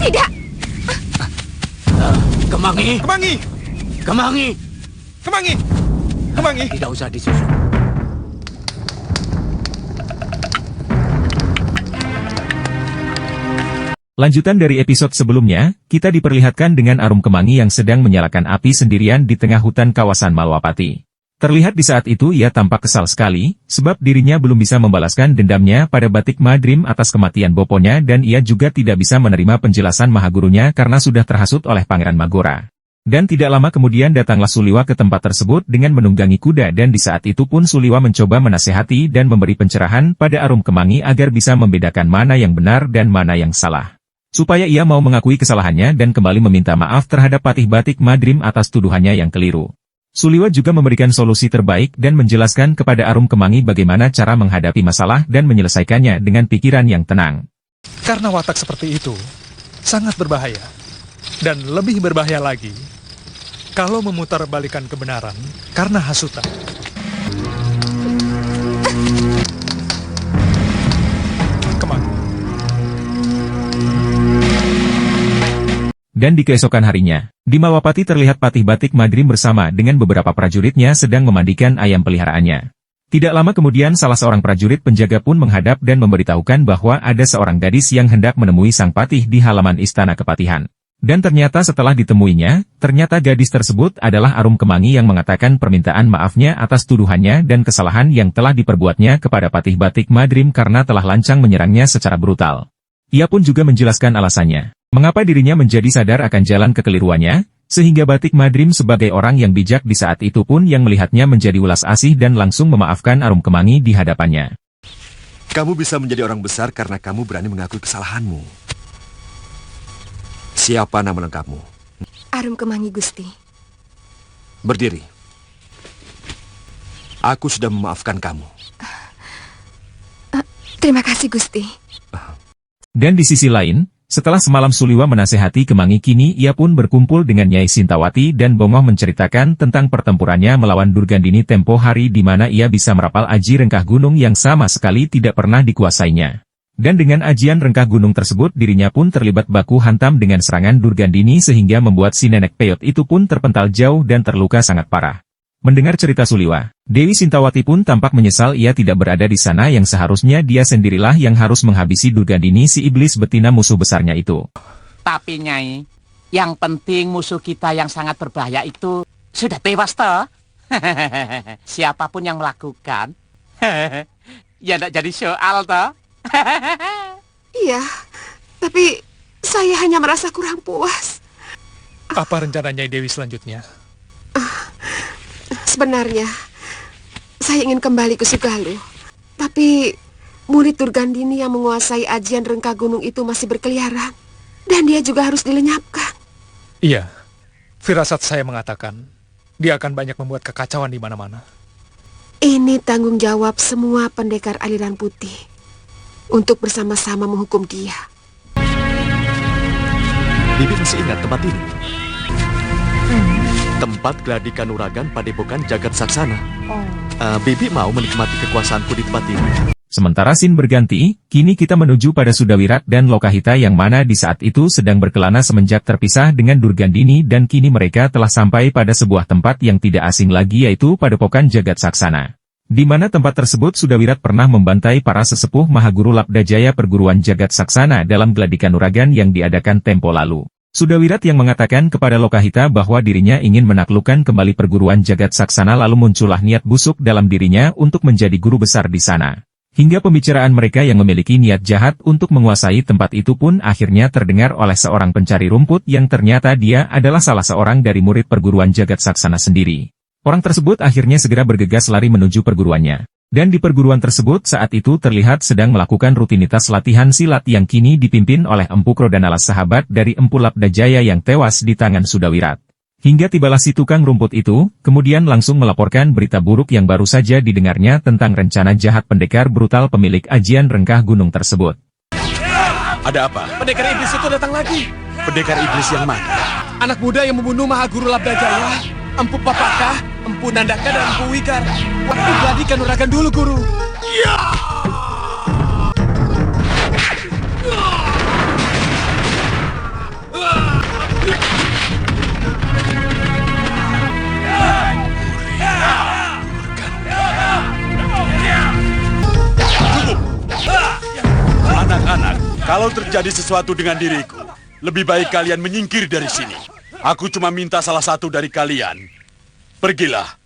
Tidak. Kemangi! Kemangi! Kemangi! Kemangi! Kemangi! Tidak usah disusun. Lanjutan dari episode sebelumnya, kita diperlihatkan dengan Arum Kemangi yang sedang menyalakan api sendirian di tengah hutan kawasan Malwapati. Terlihat di saat itu ia tampak kesal sekali, sebab dirinya belum bisa membalaskan dendamnya pada Batik Madrim atas kematian boponya dan ia juga tidak bisa menerima penjelasan mahagurunya karena sudah terhasut oleh Pangeran Magora. Dan tidak lama kemudian datanglah Suliwa ke tempat tersebut dengan menunggangi kuda dan di saat itu pun Suliwa mencoba menasehati dan memberi pencerahan pada Arum Kemangi agar bisa membedakan mana yang benar dan mana yang salah. Supaya ia mau mengakui kesalahannya dan kembali meminta maaf terhadap Patih Batik Madrim atas tuduhannya yang keliru. Suliwa juga memberikan solusi terbaik dan menjelaskan kepada Arum Kemangi bagaimana cara menghadapi masalah dan menyelesaikannya dengan pikiran yang tenang. Karena watak seperti itu sangat berbahaya. Dan lebih berbahaya lagi, kalau memutarbalikan kebenaran karena hasutan. Kemangi. Dan di keesokan harinya, di Malwapati terlihat Patih Batik Madrim bersama dengan beberapa prajuritnya sedang memandikan ayam peliharaannya. Tidak lama kemudian salah seorang prajurit penjaga pun menghadap dan memberitahukan bahwa ada seorang gadis yang hendak menemui sang patih di halaman istana kepatihan. Dan ternyata setelah ditemuinya, ternyata gadis tersebut adalah Arum Kemangi yang mengatakan permintaan maafnya atas tuduhannya dan kesalahan yang telah diperbuatnya kepada Patih Batik Madrim karena telah lancang menyerangnya secara brutal. Ia pun juga menjelaskan alasannya. Mengapa dirinya menjadi sadar akan jalan kekeliruannya, sehingga Batik Madrim sebagai orang yang bijak di saat itu pun yang melihatnya menjadi ulas asih dan langsung memaafkan Arum Kemangi di hadapannya. Kamu bisa menjadi orang besar karena kamu berani mengakui kesalahanmu. Siapa nama lengkapmu? Arum Kemangi, Gusti. Berdiri. Aku sudah memaafkan kamu. Terima kasih, Gusti. Dan di sisi lain, setelah semalam Suliwa menasehati Kemangi kini ia pun berkumpul dengan Nyai Sintawati dan Bongoh menceritakan tentang pertempurannya melawan Durgandini tempo hari di mana ia bisa merapal aji rengkah gunung yang sama sekali tidak pernah dikuasainya. Dan dengan ajian rengkah gunung tersebut dirinya pun terlibat baku hantam dengan serangan Durgandini sehingga membuat si nenek peyot itu pun terpental jauh dan terluka sangat parah. Mendengar cerita Suliwa, Dewi Sintawati pun tampak menyesal ia tidak berada di sana yang seharusnya dia sendirilah yang harus menghabisi Durgandini si iblis betina musuh besarnya itu. Tapi Nyai, yang penting musuh kita yang sangat berbahaya itu sudah tewas toh. Siapapun yang melakukan, ya tidak jadi soal toh. Iya, tapi saya hanya merasa kurang puas. Apa rencana Nyai Dewi selanjutnya? Sebenarnya, saya ingin kembali ke Sugaluh. Tapi, murid Durgandini yang menguasai ajian rengkah gunung itu masih berkeliaran. Dan dia juga harus dilenyapkan. Iya, firasat saya mengatakan, dia akan banyak membuat kekacauan di mana-mana. Ini tanggung jawab semua pendekar aliran putih. Untuk bersama-sama menghukum dia. Bibi masih ingat tempat ini? Tempat Gladi Kanuragan Padepokan Jagat Saksana. Bibi mau menikmati kekuasaanku di tempat ini. Sementara scene berganti, kini kita menuju pada Sudawirat dan Lokahita yang mana di saat itu sedang berkelana semenjak terpisah dengan Durgandini dan kini mereka telah sampai pada sebuah tempat yang tidak asing lagi yaitu Padepokan Jagat Saksana. Di mana tempat tersebut Sudawirat pernah membantai para sesepuh Mahaguru Labdajaya perguruan Jagat Saksana dalam Gladi Kanuragan yang diadakan tempo lalu. Sudawirat yang mengatakan kepada Lokahita bahwa dirinya ingin menaklukkan kembali perguruan Jagat Saksana lalu muncullah niat busuk dalam dirinya untuk menjadi guru besar di sana. Hingga pembicaraan mereka yang memiliki niat jahat untuk menguasai tempat itu pun akhirnya terdengar oleh seorang pencari rumput yang ternyata dia adalah salah seorang dari murid perguruan Jagat Saksana sendiri. Orang tersebut akhirnya segera bergegas lari menuju perguruannya. Dan di perguruan tersebut saat itu terlihat sedang melakukan rutinitas latihan silat yang kini dipimpin oleh Empu Krodanalas sahabat dari Empu Labdajaya yang tewas di tangan Sudawirat. Hingga tibalah si tukang rumput itu, kemudian langsung melaporkan berita buruk yang baru saja didengarnya tentang rencana jahat pendekar brutal pemilik ajian rengkah gunung tersebut. Ada apa? Pendekar iblis itu datang lagi. Pendekar iblis yang mana? Anak muda yang membunuh Mahaguru Labdajaya. Empu Papaka, Empu Nandaka, dan Empu Wikar. Waktu Gladi Kanuragan dulu, Guru. Ya! terjadi sesuatu dengan diriku, lebih baik kalian menyingkir dari sini. Aku cuma minta salah satu dari kalian. Pergilah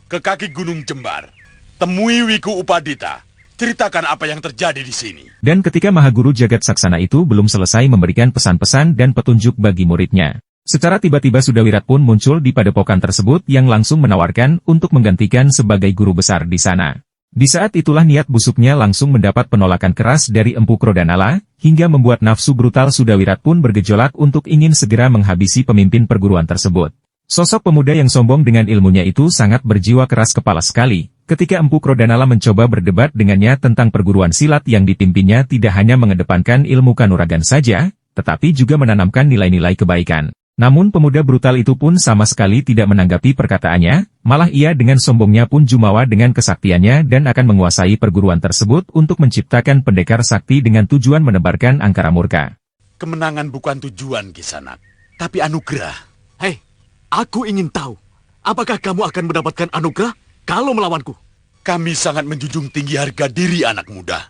ke kaki Gunung Jembar. Temui Wiku Upadita. Ceritakan apa yang terjadi di sini. Dan ketika Mahaguru Jagat Saksana itu belum selesai memberikan pesan-pesan dan petunjuk bagi muridnya, secara tiba-tiba Sudawirat pun muncul di padepokan tersebut yang langsung menawarkan untuk menggantikan sebagai guru besar di sana. Di saat itulah niat busuknya langsung mendapat penolakan keras dari Empu Krodanala, hingga membuat nafsu brutal Sudawirat pun bergejolak untuk ingin segera menghabisi pemimpin perguruan tersebut. Sosok pemuda yang sombong dengan ilmunya itu sangat berjiwa keras kepala sekali, ketika Empu Krodanala mencoba berdebat dengannya tentang perguruan silat yang dipimpinnya tidak hanya mengedepankan ilmu kanuragan saja, tetapi juga menanamkan nilai-nilai kebaikan. Namun pemuda brutal itu pun sama sekali tidak menanggapi perkataannya, malah ia dengan sombongnya pun jumawa dengan kesaktiannya dan akan menguasai perguruan tersebut untuk menciptakan pendekar sakti dengan tujuan menebarkan angkara murka. Kemenangan bukan tujuan, Kisanak, tapi anugerah. Hei, aku ingin tahu, apakah kamu akan mendapatkan anugerah kalau melawanku? Kami sangat menjunjung tinggi harga diri anak muda.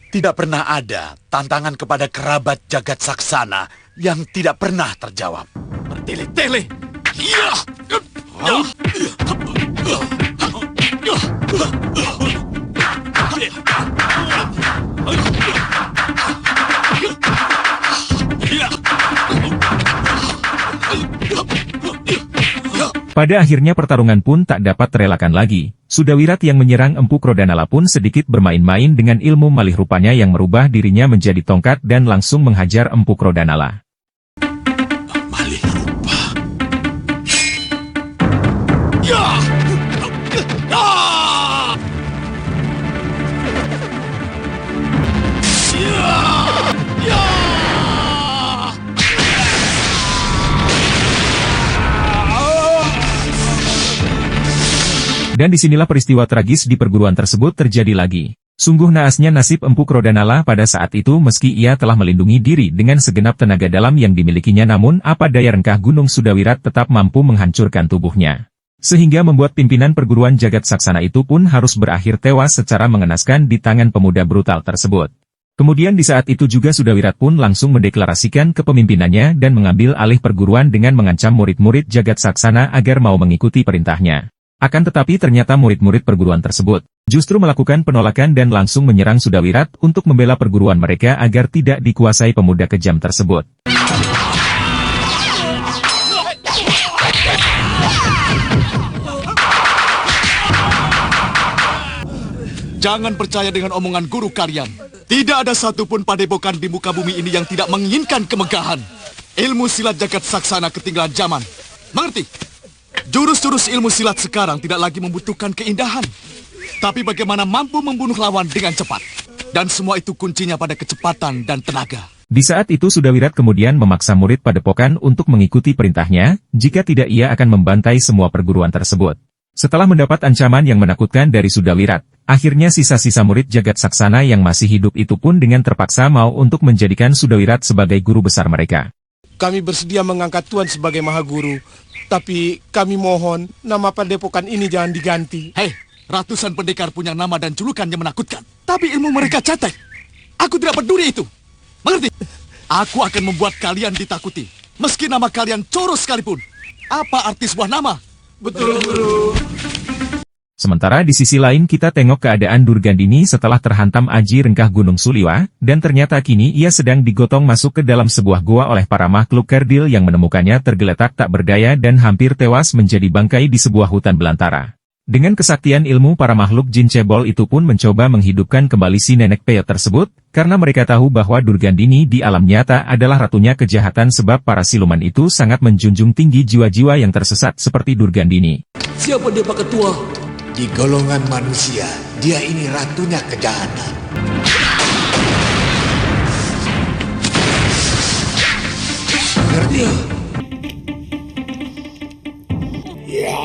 Tidak pernah ada tantangan kepada kerabat Jagat Saksana yang tidak pernah terjawab. Bertele-tele. Iya. Pada akhirnya pertarungan pun tak dapat terelakkan lagi. Sudawirat yang menyerang Empu Krodanala pun sedikit bermain-main dengan ilmu malih rupanya yang merubah dirinya menjadi tongkat dan langsung menghajar Empu Krodanala. Malih rupa. Dan disinilah peristiwa tragis di perguruan tersebut terjadi lagi. Sungguh naasnya nasib Empu Krodanala pada saat itu meski ia telah melindungi diri dengan segenap tenaga dalam yang dimilikinya namun apa daya rengkah Gunung Sudawirat tetap mampu menghancurkan tubuhnya. Sehingga membuat pimpinan perguruan Jagat Saksana itu pun harus berakhir tewas secara mengenaskan di tangan pemuda brutal tersebut. Kemudian di saat itu juga Sudawirat pun langsung mendeklarasikan kepemimpinannya dan mengambil alih perguruan dengan mengancam murid-murid Jagat Saksana agar mau mengikuti perintahnya. Akan tetapi ternyata murid-murid perguruan tersebut justru melakukan penolakan dan langsung menyerang Sudawirat untuk membela perguruan mereka agar tidak dikuasai pemuda kejam tersebut. Jangan percaya dengan omongan guru kalian. Tidak ada satupun padepokan di muka bumi ini yang tidak menginginkan kemegahan. Ilmu silat Jagat Saksana ketinggalan zaman. Mengerti? Jurus-jurus ilmu silat sekarang tidak lagi membutuhkan keindahan, tapi bagaimana mampu membunuh lawan dengan cepat. Dan semua itu kuncinya pada kecepatan dan tenaga. Di saat itu Sudawirat kemudian memaksa murid padepokan untuk mengikuti perintahnya, jika tidak ia akan membantai semua perguruan tersebut. Setelah mendapat ancaman yang menakutkan dari Sudawirat, akhirnya sisa-sisa murid Jagat Saksana yang masih hidup itu pun dengan terpaksa mau untuk menjadikan Sudawirat sebagai guru besar mereka. Kami bersedia mengangkat Tuan sebagai Mahaguru, tapi kami mohon nama padepokan ini jangan diganti. Hei, ratusan pendekar punya nama dan julukan yang menakutkan, tapi ilmu mereka cetek. Aku tidak peduli itu. Mengerti? Aku akan membuat kalian ditakuti, meski nama kalian Coros sekalipun. Apa arti sebuah nama? Betul, Guru. Sementara di sisi lain kita tengok keadaan Durgandini setelah terhantam aji rengkah Gunung Suliwa, dan ternyata kini ia sedang digotong masuk ke dalam sebuah gua oleh para makhluk kerdil yang menemukannya tergeletak tak berdaya dan hampir tewas menjadi bangkai di sebuah hutan belantara. Dengan kesaktian ilmu para makhluk jin cebol itu pun mencoba menghidupkan kembali si nenek peyot tersebut, karena mereka tahu bahwa Durgandini di alam nyata adalah ratunya kejahatan sebab para siluman itu sangat menjunjung tinggi jiwa-jiwa yang tersesat seperti Durgandini. Siapa dia Pak Ketua? Di golongan manusia, dia ini ratunya kejahatan. Ngerti? Ya.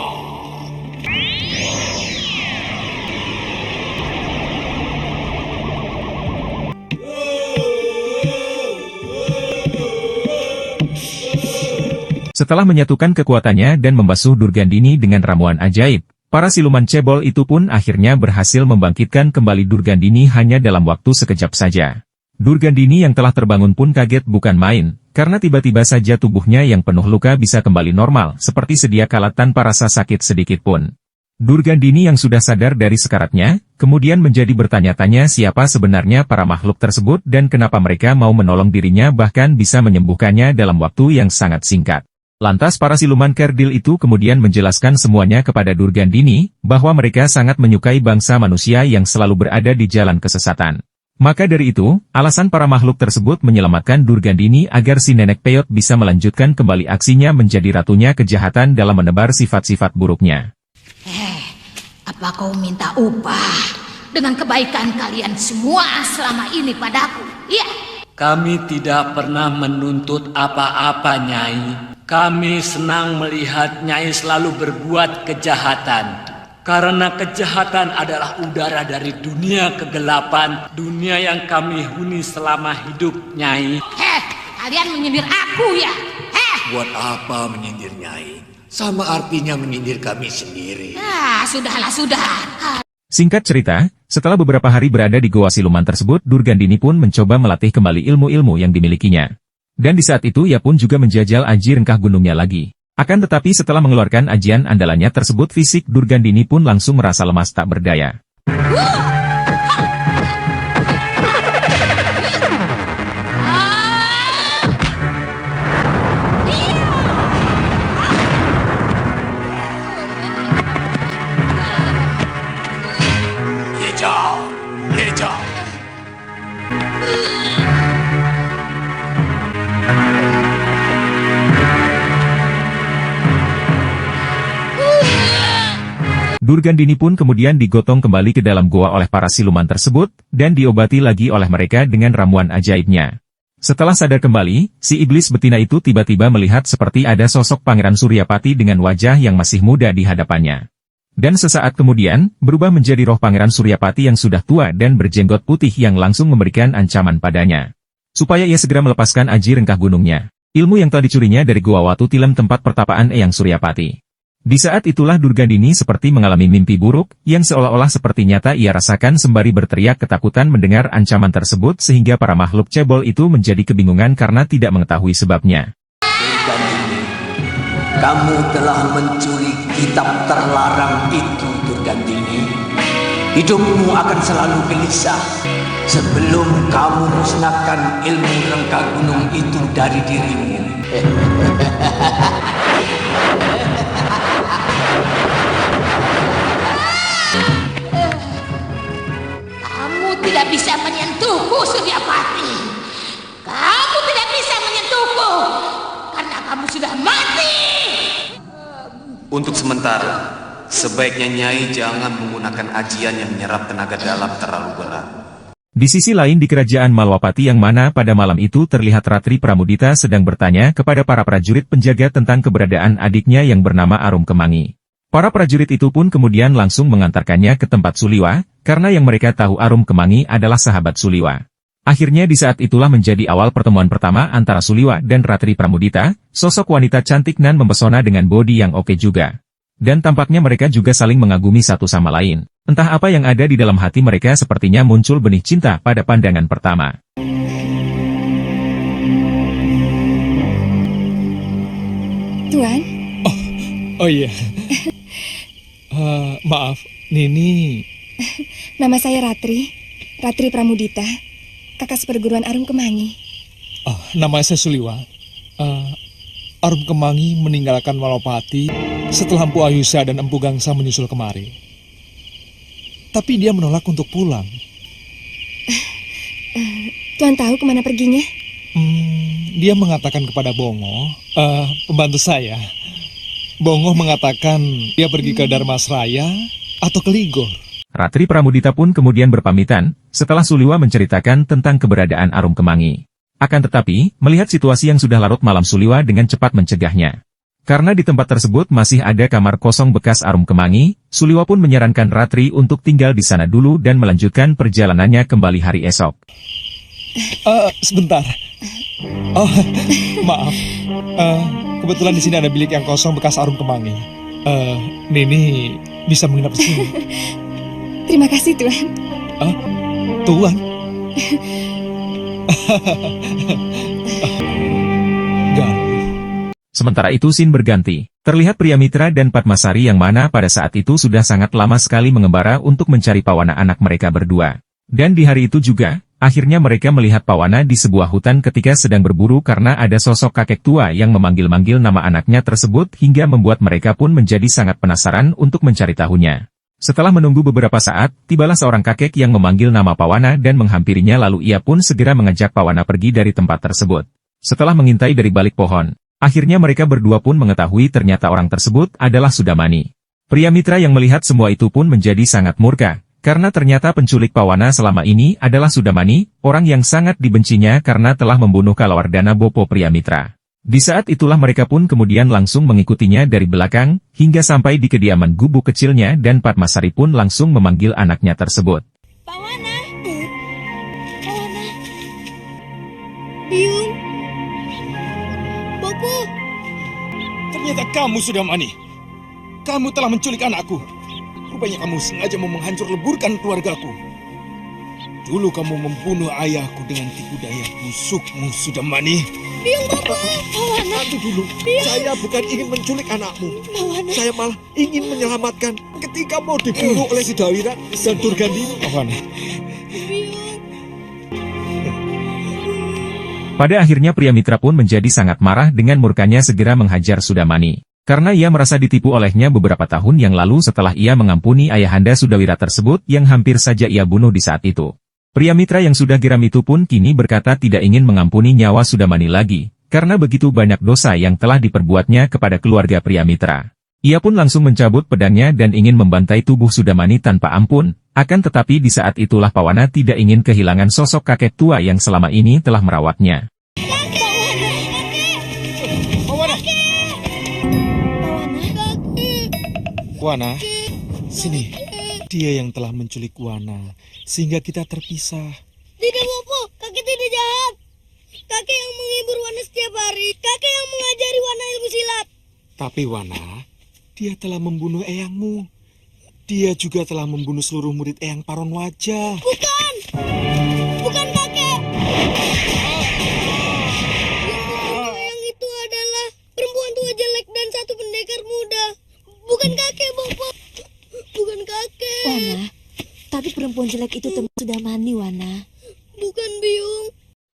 Setelah menyatukan kekuatannya dan membasuh Durgandini dengan ramuan ajaib, para siluman cebol itu pun akhirnya berhasil membangkitkan kembali Durgandini hanya dalam waktu sekejap saja. Durgandini yang telah terbangun pun kaget bukan main, karena tiba-tiba saja tubuhnya yang penuh luka bisa kembali normal seperti sedia kala tanpa rasa sakit sedikit pun. Durgandini yang sudah sadar dari sekaratnya, kemudian menjadi bertanya-tanya siapa sebenarnya para makhluk tersebut dan kenapa mereka mau menolong dirinya bahkan bisa menyembuhkannya dalam waktu yang sangat singkat. Lantas para siluman kerdil itu kemudian menjelaskan semuanya kepada Durgandini, bahwa mereka sangat menyukai bangsa manusia yang selalu berada di jalan kesesatan. Maka dari itu, alasan para makhluk tersebut menyelamatkan Durgandini agar si nenek peyot bisa melanjutkan kembali aksinya menjadi ratunya kejahatan dalam menebar sifat-sifat buruknya. Apa kau minta upah dengan kebaikan kalian semua selama ini padaku? Iya. Kami tidak pernah menuntut apa-apa, Nyai. Kami senang melihat Nyai selalu berbuat kejahatan. Karena kejahatan adalah udara dari dunia kegelapan, dunia yang kami huni selama hidup, Nyai. Kalian menyindir aku ya? Buat apa menyindir Nyai? Sama artinya menyindir kami sendiri. Sudahlah, sudah. Singkat cerita, setelah beberapa hari berada di goa siluman tersebut, Durgandini pun mencoba melatih kembali ilmu-ilmu yang dimilikinya. Dan di saat itu ia pun juga menjajal aji rengkah gunungnya lagi. Akan tetapi setelah mengeluarkan ajian andalannya tersebut, fisik Durgandini pun langsung merasa lemas tak berdaya. Durgandini pun kemudian digotong kembali ke dalam goa oleh para siluman tersebut, dan diobati lagi oleh mereka dengan ramuan ajaibnya. Setelah sadar kembali, si iblis betina itu tiba-tiba melihat seperti ada sosok Pangeran Suryapati dengan wajah yang masih muda di hadapannya. Dan sesaat kemudian, berubah menjadi roh Pangeran Suryapati yang sudah tua dan berjenggot putih yang langsung memberikan ancaman padanya. Supaya ia segera melepaskan aji rengkah gunungnya. Ilmu yang telah dicurinya dari Goa Watu Tilem tempat pertapaan Eyang Suryapati. Di saat itulah Durgandini seperti mengalami mimpi buruk, yang seolah-olah seperti nyata ia rasakan sembari berteriak ketakutan mendengar ancaman tersebut sehingga para makhluk cebol itu menjadi kebingungan karena tidak mengetahui sebabnya. Durgandini, kamu telah mencuri kitab terlarang itu, Durgandini. Hidupmu akan selalu gelisah sebelum kamu musnahkan ilmu rengkah gunung itu dari dirimu. Tidak bisa menyentuhku, Suryapati. Kamu tidak bisa menyentuhku karena kamu sudah mati. Untuk sementara, sebaiknya Nyai jangan menggunakan ajian yang menyerap tenaga dalam terlalu berat. Di sisi lain di kerajaan Malwapati yang mana pada malam itu terlihat Ratri Pramudita sedang bertanya kepada para prajurit penjaga tentang keberadaan adiknya yang bernama Arum Kemangi. Para prajurit itu pun kemudian langsung mengantarkannya ke tempat Suliwa, karena yang mereka tahu Arum Kemangi adalah sahabat Suliwa. Akhirnya di saat itulah menjadi awal pertemuan pertama antara Suliwa dan Ratri Pramudita, sosok wanita cantik nan mempesona dengan bodi yang oke juga. Dan tampaknya mereka juga saling mengagumi satu sama lain. Entah apa yang ada di dalam hati mereka sepertinya muncul benih cinta pada pandangan pertama. Tuan? Oh iya. Maaf, Nini. Nama saya Ratri Pramudita, kakak seperguruan Arum Kemangi. Nama saya Suliwa. Arum Kemangi meninggalkan Malwapati setelah Empu Ayusa dan Empu Gangsa menyusul kemari. Tapi dia menolak untuk pulang. Tuan tahu kemana perginya? Dia mengatakan kepada Bongo, pembantu saya. Bongo mengatakan dia pergi ke Dharmasraya atau ke Ligor. Ratri Pramudita pun kemudian berpamitan, setelah Suliwa menceritakan tentang keberadaan Arum Kemangi. Akan tetapi, melihat situasi yang sudah larut malam, Suliwa dengan cepat mencegahnya. Karena di tempat tersebut masih ada kamar kosong bekas Arum Kemangi, Suliwa pun menyarankan Ratri untuk tinggal di sana dulu dan melanjutkan perjalanannya kembali hari esok. Sebentar. Maaf. Kebetulan di sini ada bilik yang kosong bekas Arum Kemangi. Nini bisa menginap di sini. Terima kasih, Tuan. Tuan? Sementara itu scene berganti. Terlihat pria mitra dan Padmasari yang mana pada saat itu sudah sangat lama sekali mengembara untuk mencari Pawana anak mereka berdua. Dan di hari itu juga, akhirnya mereka melihat Pawana di sebuah hutan ketika sedang berburu karena ada sosok kakek tua yang memanggil-manggil nama anaknya tersebut hingga membuat mereka pun menjadi sangat penasaran untuk mencari tahunya. Setelah menunggu beberapa saat, tibalah seorang kakek yang memanggil nama Pawana dan menghampirinya lalu ia pun segera mengajak Pawana pergi dari tempat tersebut. Setelah mengintai dari balik pohon, akhirnya mereka berdua pun mengetahui ternyata orang tersebut adalah Sudamani. Pria mitra yang melihat semua itu pun menjadi sangat murka, karena ternyata penculik Pawana selama ini adalah Sudamani, orang yang sangat dibencinya karena telah membunuh Kalawardana Bopo pria mitra. Di saat itulah mereka pun kemudian langsung mengikutinya dari belakang, hingga sampai di kediaman gubuk kecilnya dan Padmasari pun langsung memanggil anaknya tersebut. Pawana! Pawana! Biung! Bopo! Ternyata kamu Sudamani. Kamu telah menculik anakku. Rupanya kamu sengaja mau menghancur leburkan keluargaku. Dulu kamu membunuh ayahku dengan tipu daya busukmu, Sudamani. Biung, Bopo! Pawana! Nanti dulu, Biung. saya bukan ingin menculik anakmu. Pawana! Saya malah ingin menyelamatkan ketika mau dibunuh oleh Sudawira dan Durgandini. Pawana. Pada akhirnya pria mitra pun menjadi sangat marah dengan murkanya segera menghajar Sudamani. Karena ia merasa ditipu olehnya beberapa tahun yang lalu setelah ia mengampuni ayahanda Sudawira tersebut yang hampir saja ia bunuh di saat itu. Pria mitra yang sudah geram itu pun kini berkata tidak ingin mengampuni nyawa Sudamani lagi, karena begitu banyak dosa yang telah diperbuatnya kepada keluarga pria mitra. Ia pun langsung mencabut pedangnya dan ingin membantai tubuh Sudamani tanpa ampun, akan tetapi di saat itulah Pawana tidak ingin kehilangan sosok kakek tua yang selama ini telah merawatnya. Wana, sini. Dia yang telah menculik Wana, sehingga kita terpisah. Tidak, Bopo. Kakek tidak jahat. Kakek yang menghibur Wana setiap hari. Kakek yang mengajari Wana ilmu silat. Tapi Wana, dia telah membunuh eyangmu. Dia juga telah membunuh seluruh murid Eyang Paron Wajah. Bukan! Bukan kakek! Yang itu adalah perempuan tua jelek dan satu pendekar muda. Bukan kakek, Bopo. Bukan kakek. Wana, tapi perempuan jelek itu